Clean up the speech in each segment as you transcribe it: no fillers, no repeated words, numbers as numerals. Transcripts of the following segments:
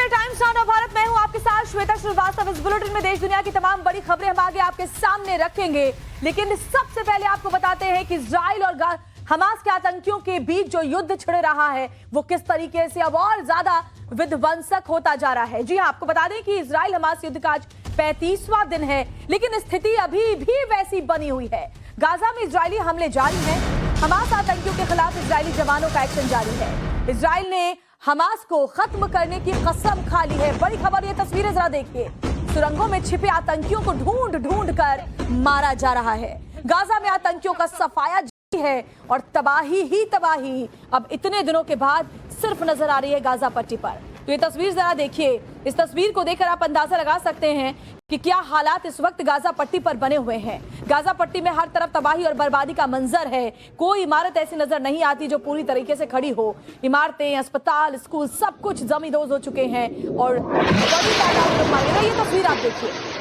देखिए times now Bharat, मैं हूं आपके साथ श्वेता श्रीवास्तव। इस बुलेटिन में देश दुनिया की तमाम बड़ी खबरें हम आगे आपके सामने रखेंगे, लेकिन सबसे पहले आपको बताते हैं कि इजराइल और हमास के आतंकियों के बीच जो युद्ध छिड़ रहा है वो किस तरीके से अब और ज्यादा विध्वंसक होता जा रहा है। जी हां, आपको बता दें कि इजराइल हमास युद्ध का आज 35वां दिन है, लेकिन स्थिति अभी भी वैसी बनी हुई है। गाजा में इजरायली हमले जारी हैं, हमास आतंकियों के खिलाफ इजरायली जवानों का एक्शन जारी है। इजराइल ने हमास को खत्म करने की कसम खा ली है। बड़ी खबर, ये तस्वीरें जरा देखिए। सुरंगों में छिपे आतंकियों को ढूंढ ढूंढ कर मारा जा रहा है। गाजा में आतंकियों का सफाया जारी है और तबाही ही तबाही अब इतने दिनों के बाद सिर्फ नजर आ रही है गाजा पट्टी पर। तो ये तस्वीर जरा देखिए। इस तस्वीर को देखकर आप अंदाजा लगा सकते हैं कि क्या हालात इस वक्त गाजा पट्टी पर बने हुए हैं। गाजा पट्टी में हर तरफ तबाही और बर्बादी का मंजर है। कोई इमारत ऐसी नजर नहीं आती जो पूरी तरीके से खड़ी हो। इमारतें, अस्पताल, स्कूल सब कुछ जमींदोज हो चुके हैं और बड़ी तादाद में मारे गए। ये तस्वीर आप देखिए।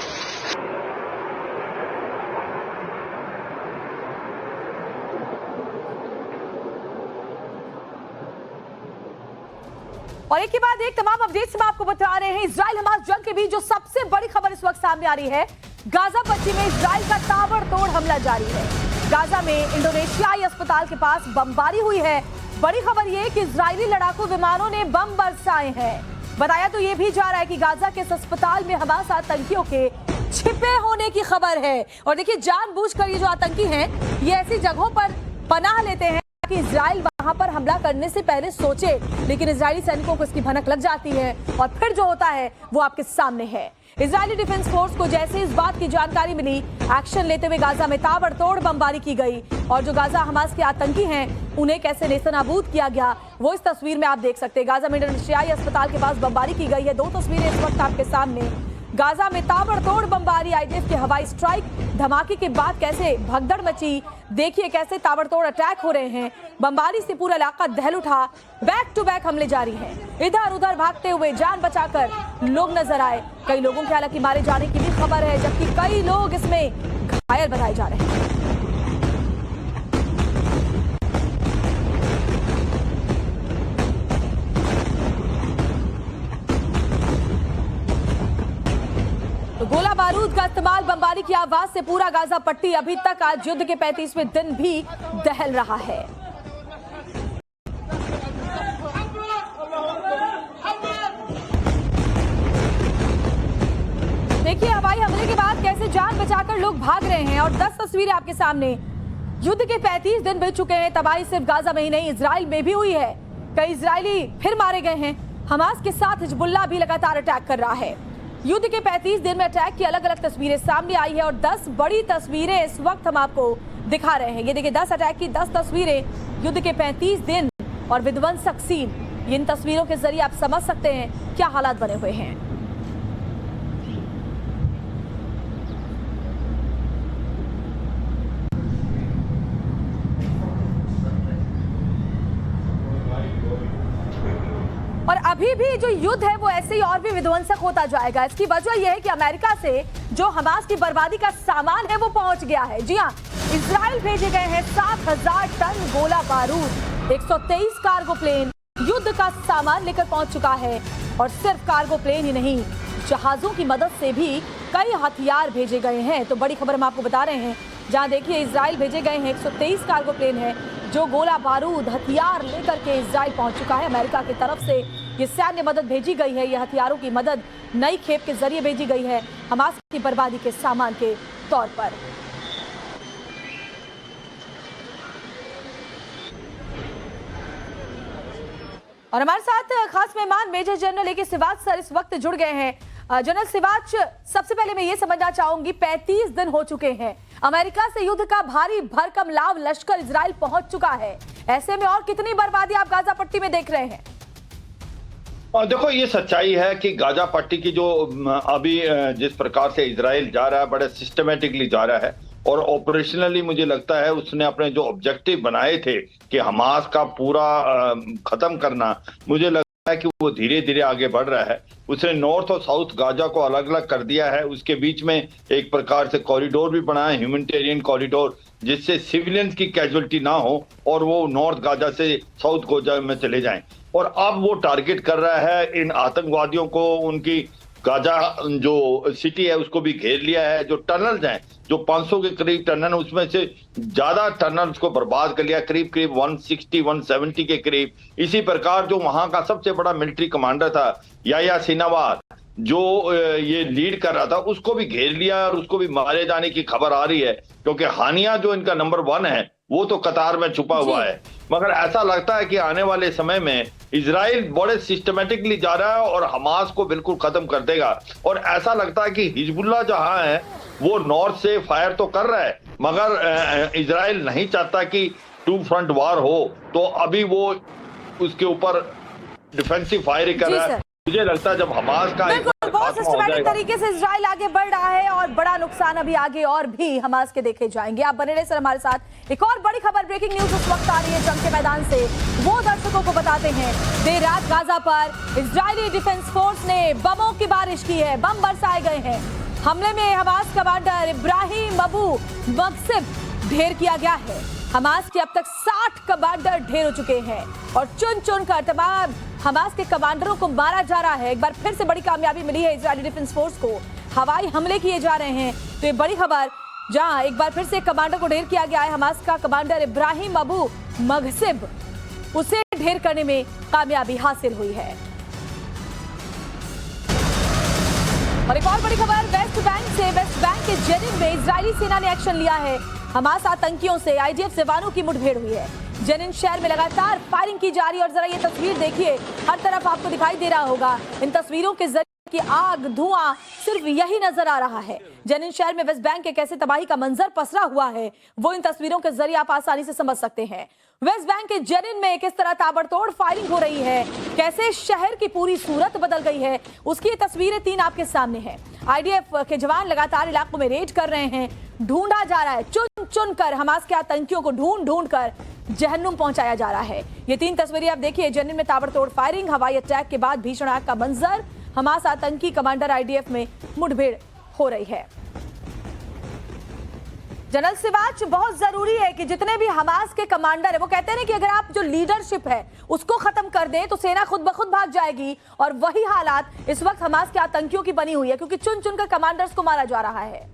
और एक के बाद एक तमाम अपडेट्स हम आपको बता रहे हैं। इजराइल हमास जंग के बीच जो सबसे बड़ी खबर इस वक्त सामने आ रही है, गाजा पट्टी में इजराइल का ताबड़तोड़ हमला जारी है। गाजा में इंडोनेशियाई अस्पताल के पास बमबारी हुई है। बड़ी खबर यह कि इजरायली लड़ाकू विमानों ने बम बरसाए हैं। बताया तो यह भी जा रहा है कि गाजा के इस अस्पताल में हमास आतंकियों के छिपे होने की खबर है। और देखिए, जानबूझकर ये जो आतंकी हैं, ये ऐसी जगहों पर पनाह लेते हैं कि इजराइल वहां पर हमला करने से पहले सोचे, लेकिन इजरायली सैनिकों को इसकी भनक लग जाती है और फिर जो होता है वो आपके सामने है। इजरायली डिफेंस फोर्स को जैसे इस बात की जानकारी मिली, एक्शन लेते हुए गाजा में ताबड़तोड़ बमबारी की गई और जो गाजा हमास के आतंकी हैं उन्हें कैसे नेस्तनाबूद किया गया वो इस तस्वीर में आप देख सकते हैं। गाजा में इंडोनेशियाई अस्पताल के पास बमबारी की गई है। दो तस्वीरें इस वक्त आपके सामने। गाजा में ताबड़तोड़ बमबारी, आईडीएफ के हवाई स्ट्राइक, धमाके के बाद कैसे भगदड़ मची। देखिए कैसे ताबड़तोड़ अटैक हो रहे हैं। बमबारी से पूरा इलाका दहल उठा। बैक टू बैक हमले जारी हैं। इधर उधर भागते हुए जान बचाकर लोग नजर आए। कई लोगों के हालांकि मारे जाने की भी खबर है, जबकि कई लोग इसमें घायल बताए जा रहे हैं। तो गोला बारूद का इस्तेमाल, बमबारी की आवाज से पूरा गाजा पट्टी अभी तक आज युद्ध के 35वें दिन भी दहल रहा है। देखिए हवाई हमले के बाद कैसे जान बचाकर लोग भाग रहे हैं और 10 तस्वीरें आपके सामने। युद्ध के 35 दिन बीत चुके हैं। तबाही सिर्फ गाजा में ही नहीं, इजराइल में भी हुई है। कई इजरायली फिर मारे गए हैं। हमास के साथ हिजबुल्लाह भी लगातार अटैक कर रहा है। युद्ध के 35 दिन में अटैक की अलग अलग तस्वीरें सामने आई है और 10 बड़ी तस्वीरें इस वक्त हम आपको दिखा रहे हैं। ये देखिए 10 अटैक की 10 तस्वीरें, युद्ध के 35 दिन और विध्वंसक सीन। इन तस्वीरों के जरिए आप समझ सकते हैं क्या हालात बने हुए हैं। और अभी भी जो युद्ध है वो ऐसे ही और भी विध्वंसक होता जाएगा। इसकी वजह यह है कि अमेरिका से जो हमास की बर्बादी का सामान है वो पहुंच गया है। जी हां, इजराइल भेजे गए हैं 7000 टन गोला बारूद, 123 कार्गो प्लेन युद्ध का सामान लेकर पहुंच चुका है। और सिर्फ कार्गो प्लेन ही नहीं, जहाजों की मदद से भी कई हथियार भेजे गए हैं। तो बड़ी खबर हम आपको बता रहे हैं, जहां देखिए इजराइल भेजे गए हैं 123 कार्गो प्लेन है जो गोला बारूद हथियार लेकर के इजराइल पहुंच चुका है। अमेरिका की तरफ से ये सैन्य मदद भेजी गई है। ये हथियारों की मदद नई खेप के जरिए भेजी गई है हमास की बर्बादी के सामान के तौर पर। और हमारे साथ खास मेहमान मेजर जनरल ए के सिवाच सर इस वक्त जुड़ गए हैं। जनरल सिवाच, सबसे पहले मैं ये समझना चाहूंगी, 35 दिन हो चुके हैं, अमेरिका से युद्ध का भारी भरकम लाभ लश्कर इजराइल पहुंच चुका है। ऐसे में और कितनी बर्बादी आप गाजा पट्टी में देख रहे हैं? देखो, ये सच्चाई है कि गाजा पट्टी की जो अभी जिस प्रकार से इजराइल जा रहा है, बड़े सिस्टमेटिकली जा रहा है और ऑपरेशनली मुझे लगता है उसने अपने जो ऑब्जेक्टिव बनाए थे कि हमास का पूरा खत्म करना, मुझे लगता है कि वो धीरे धीरे आगे बढ़ रहा है। उसने नॉर्थ और साउथ गाजा को अलग अलग कर दिया है। उसके बीच में एक प्रकार से कॉरिडोर भी बनाया, ह्यूमैनिटेरियन कॉरिडोर, जिससे सिविलियंस की कैजुअलिटी ना हो और वो नॉर्थ गाजा से साउथ गाजा में चले जाएं। और अब वो टारगेट कर रहा है इन आतंकवादियों को। उनकी गाजा जो सिटी है उसको भी घेर लिया है। जो टनल्स हैं, जो 500 के करीब टनल, उसमें से ज्यादा टनल्स को बर्बाद कर लिया, करीब करीब 160-170 के करीब। इसी प्रकार जो वहां का सबसे बड़ा मिलिट्री कमांडर था याह्या सिनवार, जो ये लीड कर रहा था, उसको भी घेर लिया और उसको भी मारे जाने की खबर आ रही है। क्योंकि हानिया जो इनका नंबर 1 है वो तो कतार में छुपा हुआ है। मगर ऐसा लगता है कि आने वाले समय में इजराइल बड़े सिस्टमेटिकली जा रहा है और हमास को बिल्कुल खत्म कर देगा। और ऐसा लगता है कि हिजबुल्लाह जहां है वो नॉर्थ से फायर तो कर रहा है, मगर इजराइल नहीं चाहता कि 2 फ्रंट वार हो, तो अभी वो उसके ऊपर डिफेंसिव फायर कर रहा है। मुझे लगता है जब हमास का बहुत सिस्टमैटिक तरीके से इजराइल आगे बढ़ रहा है और बड़ा नुकसान अभी आगे और भी हमास के देखे जाएंगे। आप बने रहे सर हमारे साथ। एक और बड़ी खबर, ब्रेकिंग न्यूज उस वक्त आ रही है जंग के मैदान से, वो दर्शकों को बताते हैं। देर रात गाजा पर इजरायली डिफेंस फोर्स ने बमों की बारिश की है, बम बरसाए गए हैं। हमले में हमास कमांडर इब्राहिम अबू मगसिब ढेर किया गया है। हमास के अब तक 60 कमांडर ढेर हो चुके हैं और चुन चुन कर तमाम हमास के कमांडरों को मारा जा रहा है। एक बार फिर से बड़ी कामयाबी मिली है इजरायली डिफेंस फोर्स को, हवाई हमले किए जा रहे हैं। तो ये बड़ी खबर, जहां एक बार फिर से कमांडर को ढेर किया गया है। हमास का कमांडर इब्राहिम अबू मगसिब, उसे ढेर करने में कामयाबी हासिल हुई है। और एक और बड़ी खबर वेस्ट बैंक से, वेस्ट बैंक के जेनिन में इजरायली सेना ने एक्शन लिया है। हमास आतंकियों से आईडीएफ जवानों की मुठभेड़ हुई है। जेनिन शहर में लगातार फायरिंग की जा रही है और जरा ये तस्वीर देखिए, हर तरफ आपको दिखाई दे रहा होगा। इन तस्वीरों के जरिए कि आग धुआं सिर्फ यही नजर आ रहा है। जेनिन शहर में वेस्ट बैंक के कैसे तबाही का मंजर पसरा हुआ है वो इन तस्वीरों के जरिए आप आसानी से समझ सकते हैं। वेस्ट बैंक के जेनिन में किस तरह ताबड़तोड़ फायरिंग हो रही है, कैसे शहर की पूरी सूरत बदल गई है, उसकी तस्वीरें 3 आपके सामने हैं। आईडीएफ के जवान लगातार इलाकों में रेड कर रहे हैं, ढूंढा जा रहा है, चुन चुन कर हमास के आतंकियों को ढूंढ ढूंढ कर जहन्नुम पहुंचाया जा रहा है। ये 3 तस्वीरें आप देखिए, जेनिन में ताबड़तोड़ फायरिंग, हवाई अटैक के बाद भीषण आग का मंजर, हमास आतंकी कमांडर आईडीएफ में मुठभेड़ हो रही है। जनरल सिवाच, बहुत जरूरी है कि जितने भी हमास के कमांडर है, वो कहते हैं कि अगर आप जो लीडरशिप है उसको खत्म कर दें तो सेना खुद ब खुद भाग जाएगी। और वही हालात इस वक्त हमास के आतंकियों की बनी हुई है, क्योंकि चुन चुन कर कमांडर्स को मारा जा रहा है।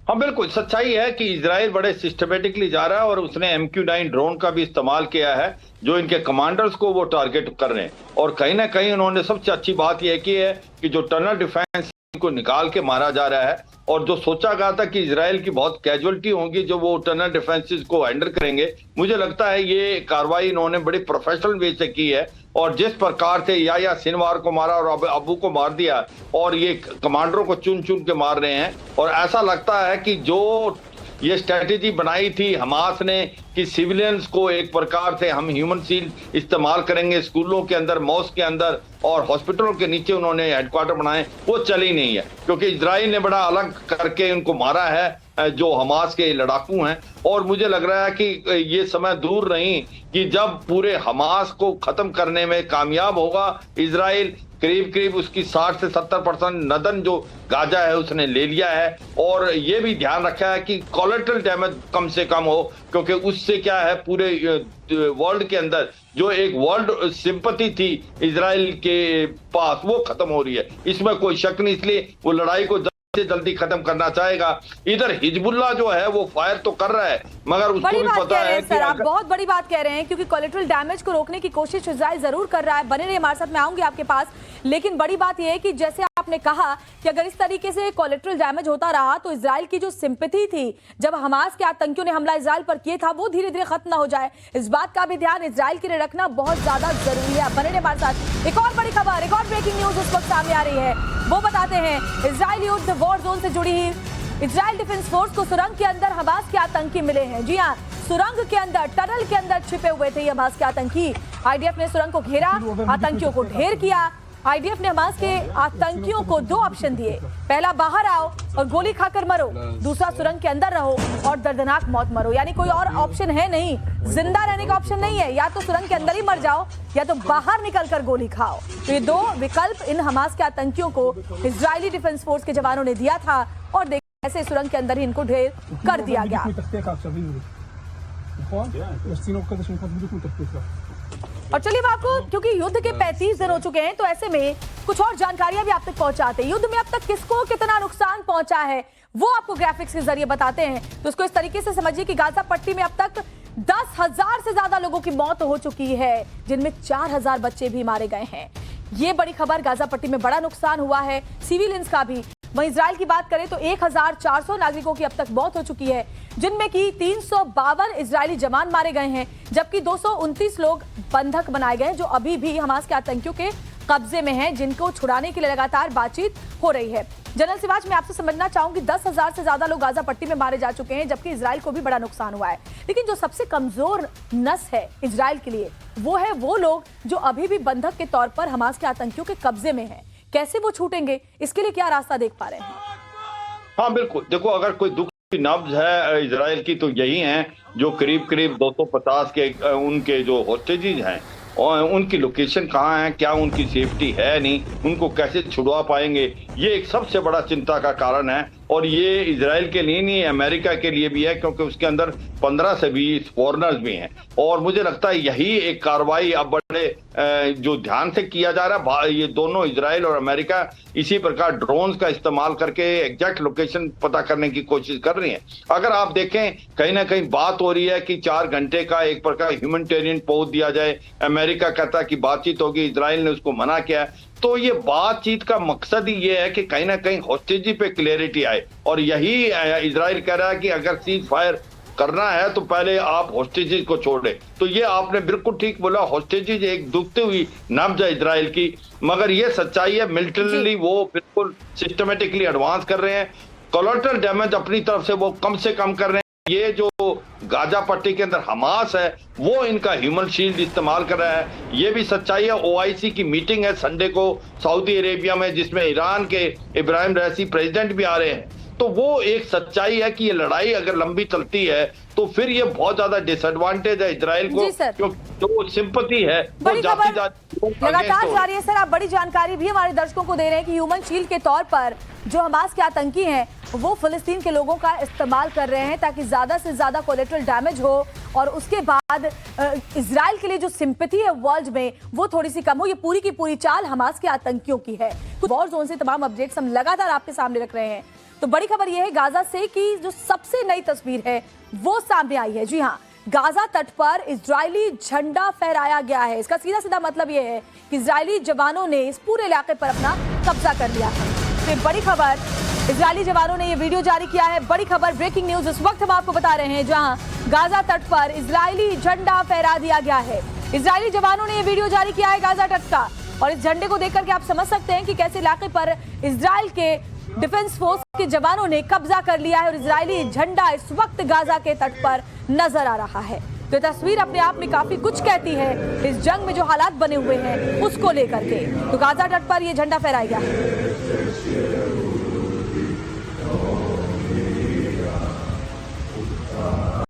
हाँ बिल्कुल, सच्चाई है कि इजराइल बड़े सिस्टमेटिकली जा रहा है और उसने MQ-9 ड्रोन का भी इस्तेमाल किया है, जो इनके कमांडर्स को वो टारगेट कर रहे हैं। और कहीं ना कहीं उन्होंने सबसे अच्छी बात यह की है कि जो टनल डिफेंस को निकाल के मारा जा रहा है, और जो सोचा गया था कि इजराइल की बहुत कैजुअलिटी होगी जो वो टनल डिफेंसेस को हैंडल करेंगे, मुझे लगता है ये कार्रवाई इन्होंने बड़ी प्रोफेशनल वे से की है। और जिस प्रकार से याह्या सिनवार को मारा और अबू को मार दिया, और ये कमांडरों को चुन चुन के मार रहे हैं। और ऐसा लगता है कि जो ये स्ट्रेटेजी बनाई थी हमास ने कि सिविलियंस को एक प्रकार से हम ह्यूमन शील्ड इस्तेमाल करेंगे स्कूलों के अंदर, मॉस्क के अंदर और हॉस्पिटलों के नीचे उन्होंने हेडक्वार्टर बनाए, वो चली नहीं है। क्योंकि इजराइल ने बड़ा अलग करके उनको मारा है जो हमास के लड़ाकू हैं। और मुझे लग रहा है कि ये समय दूर नहीं कि जब पूरे हमास को खत्म करने में कामयाब होगा इजराइल। करीब करीब उसकी 60 से 70% नदन जो गाजा है उसने ले लिया है। और ये भी ध्यान रखा है कि कोलेटरल डैमेज कम से कम हो, क्योंकि उससे क्या है पूरे वर्ल्ड के अंदर जो एक वर्ल्ड सिंपैथी थी इजराइल के पास वो खत्म हो रही है, इसमें कोई शक नहीं। इसलिए वो लड़ाई को जल्दी खत्म करना चाहेगा। इधर हिजबुल्लाह जो है वो फायर तो कर रहा है, मगर उसको भी पता है कि आप बहुत बड़ी बात कह रहे हैं, क्योंकि कोलेटरल डैमेज को रोकने की कोशिश इजराइल जरूर कर रहा है। बने रहिए हमारे साथ, मैं आऊंगी आपके पास। लेकिन बड़ी बात यह है कि जैसे आपने कहा कि अगर इस तरीके से कोलेटरल डैमेज होता रहा तो इजराइल की जो सिंपैथी थी जब हमास के आतंकियों ने हमला इजराइल पर किया था, वो धीरे धीरे खत्म ना हो जाए, इस बात का भी ध्यान इजराइल के लिए रखना बहुत ज्यादा जरूरी है। बने रहिए हमारे साथ। एक और बड़ी खबर, एक और ब्रेकिंग न्यूज उस वक्त सामने आ रही है, वो बताते हैं। इजराइल युद्ध वॉर जोन से जुड़ी ही इजराइल डिफेंस फोर्स को सुरंग के अंदर हमास के आतंकी मिले हैं। जी हाँ, सुरंग के अंदर, टनल के अंदर छिपे हुए थे हमास के आतंकी। आईडीएफ ने सुरंग को घेरा, आतंकियों को ढेर किया। आईडीएफ ने हमास के आतंकियों को 2 ऑप्शन दिए, पहला बाहर आओ और गोली खाकर मरो, दूसरा सुरंग के अंदर रहो और दर्दनाक मौत मरो। यानी कोई और ऑप्शन है नहीं, जिंदा रहने का ऑप्शन नहीं है, या तो सुरंग के अंदर ही मर जाओ या तो बाहर निकलकर गोली खाओ। तो ये 2 विकल्प इन हमास के आतंकियों को इजरायली डिफेंस फोर्स के जवानों ने दिया था और देखिए ऐसे सुरंग के अंदर ही इनको ढेर कर दिया गया। और चलिए मैं आपको, क्योंकि युद्ध के 35 दिन हो चुके हैं, तो ऐसे में कुछ और जानकारियां भी आप तक पहुंचाते हैं। युद्ध में अब तक किसको कितना नुकसान पहुंचा है वो आपको ग्राफिक्स के जरिए बताते हैं। तो इसको इस तरीके से समझिए कि गाजा पट्टी में अब तक 10,000 से ज्यादा लोगों की मौत हो चुकी है, जिनमें 4,000 बच्चे भी मारे गए हैं। ये बड़ी खबर, गाजा पट्टी में बड़ा नुकसान हुआ है, सिविलियंस का भी। वहीं इजराइल की बात करें तो 1,400 नागरिकों की अब तक मौत हो चुकी है, जिनमें की 352 इजरायली जवान मारे गए हैं, जबकि 229 लोग बंधक बनाए गए जो अभी भी हमास के आतंकियों के कब्जे में हैं, जिनको छुड़ाने के लिए लगातार बातचीत हो रही है। जनरल सिवाच, मैं आपसे समझना चाहूंगी, 10,000 से ज्यादा लोग गाजा पट्टी में मारे जा चुके हैं, जबकि इजराइल को भी बड़ा नुकसान हुआ है। लेकिन जो सबसे कमजोर नस है इजराइल के लिए, वो है वो लोग जो अभी भी बंधक के तौर पर हमास के आतंकियों के कब्जे में हैं। कैसे वो छूटेंगे, इसके लिए क्या रास्ता देख पा रहे हैं? हाँ बिल्कुल, देखो अगर कोई दुख की नब्ज है इजराइल की तो यही है, जो करीब करीब 250 के उनके जो हॉस्टेजेस हैं और उनकी लोकेशन कहाँ है, क्या उनकी सेफ्टी है नहीं, उनको कैसे छुड़वा पाएंगे, ये एक सबसे बड़ा चिंता का कारण है। और ये इजराइल के लिए नहीं, अमेरिका के लिए भी है, क्योंकि उसके अंदर 15 से 20 फॉरेनर्स भी हैं। और मुझे लगता है यही एक कार्रवाई अब बड़े जो ध्यान से किया जा रहा है, ये दोनों इजराइल और अमेरिका इसी प्रकार ड्रोन्स का इस्तेमाल करके एग्जैक्ट लोकेशन पता करने की कोशिश कर रही हैं। अगर आप देखें, कहीं ना कहीं बात हो रही है कि 4 घंटे का एक प्रकार ह्यूमैनिटेरियन पहुंच दिया जाए। अमेरिका कहता है कि बातचीत होगी, इजराइल ने उसको मना किया। तो ये बातचीत का मकसद ही ये है कि कहीं ना कहीं हॉस्टेजी पे क्लैरिटी आए, और यही इजराइल कह रहा है कि अगर सीज फायर करना है तो पहले आप हॉस्टेजेस को छोड़े। तो ये आपने बिल्कुल ठीक बोला, हॉस्टेजेस एक दुखती हुई नब्ज है इजराइल की, मगर ये सच्चाई है, मिलिटरीली वो बिल्कुल सिस्टमेटिकली एडवांस कर रहे हैं। कोलैटरल डैमेज अपनी तरफ से वो कम से कम कर रहे हैं। ये जो गाजा पट्टी के अंदर हमास है वो इनका ह्यूमन शील्ड इस्तेमाल कर रहा है। ये भी सच्चाई है। ओआईसी की मीटिंग है संडे को सऊदी अरेबिया में, जिसमें ईरान के इब्राहिम रईसी प्रेसिडेंट भी आ रहे हैं। तो वो एक सच्चाई है कि ये लड़ाई अगर लंबी चलती है तो फिर ये बहुत ज्यादा डिसएडवांटेज है इजराइल को, जो सिंपैथी है बड़ी खबर लगातार जारी है। सर, आप बड़ी जानकारी भी हमारे दर्शकों को दे रहे हैं कि ह्यूमन शील्ड के तौर पर जो हमास के आतंकी हैं वो फिलिस्तीन के लोगों का इस्तेमाल कर रहे हैं ताकि ज्यादा से ज्यादा कोलेटरल डैमेज हो, और उसके बाद इजराइल के लिए जो सिंपैथी है वर्ल्ड में वो थोड़ी सी कम हो। ये पूरी की पूरी चाल हमास के आतंकियों की है। वॉर जोन से तमाम अपडेट्स हम लगातार आपके सामने रख रहे हैं। तो बड़ी खबर यह है गाजा से कि जो सबसे नई तस्वीर है वो सामने आई है। जी हाँ, गाजा तट पर इजरायली झंडा फहराया गया है। इसका सीधा सीधा मतलब यह है कि इजरायली जवानों ने इस पूरे इलाके पर अपना कब्जा कर लिया है। तो बड़ी खबर, इजरायली जवानों ने यह वीडियो जारी किया है। बड़ी खबर, ब्रेकिंग न्यूज इस वक्त हम आपको बता रहे हैं, जहां गाजा तट पर इजरायली झंडा फहरा दिया गया है। इजरायली जवानों ने यह वीडियो जारी किया है गाजा तट का, और इस झंडे को देखकर के आप समझ सकते हैं कि कैसे इलाके पर इजराइल के डिफेंस फोर्स के जवानों ने कब्जा कर लिया है और इजरायली झंडा इस वक्त गाजा के तट पर नजर आ रहा है। तो तस्वीर अपने आप में काफी कुछ कहती है इस जंग में जो हालात बने हुए हैं उसको लेकर के। तो गाजा तट पर यह झंडा फहराया गया है।